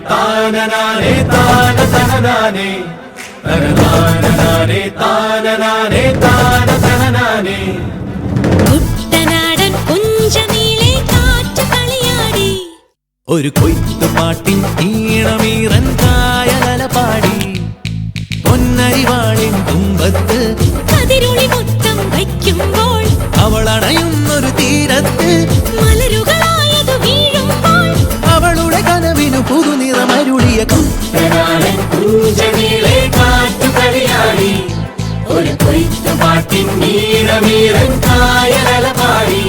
താനനാനേ താന തനനാനേ തനനാനേ താനനാനേ താന തനനാനേ. കുട്ടനാടൻ കുഞ്ചനീളെ കാറ്റ് കളിയാടി, ഒരു കൊയ്ത്തുപാട്ടിൻ ഈണമീറൻ കായലല പാടി, പൊന്നരിവാളിൻ തുമ്പത്ത് കതിരൊളി മൊത്തം വയ്ക്കുമ്പോൾ, അവളണയുന്നൊരു തീരത്ത് മലരുകളായതു വീഴുമ്പോൾ, അവളുടെ കനവിനു പുതുനിറമരുളിയ കുട്ടനാടൻ കുഞ്ചനീളെ കാറ്റ് കളിയാടി, ഒരു കൊയ്ത്തുപാട്ടിൻ ഈണമീറൻ കായലല പാടി.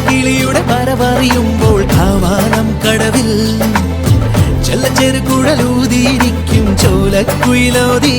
കിളിയുടെ പരവറിയുമ്പോൾ കാവാനം കടവിൽ ചെല്ലച്ചെറുകുഴലൂതിയിരിക്കും ചോലക്കുയിലോതി.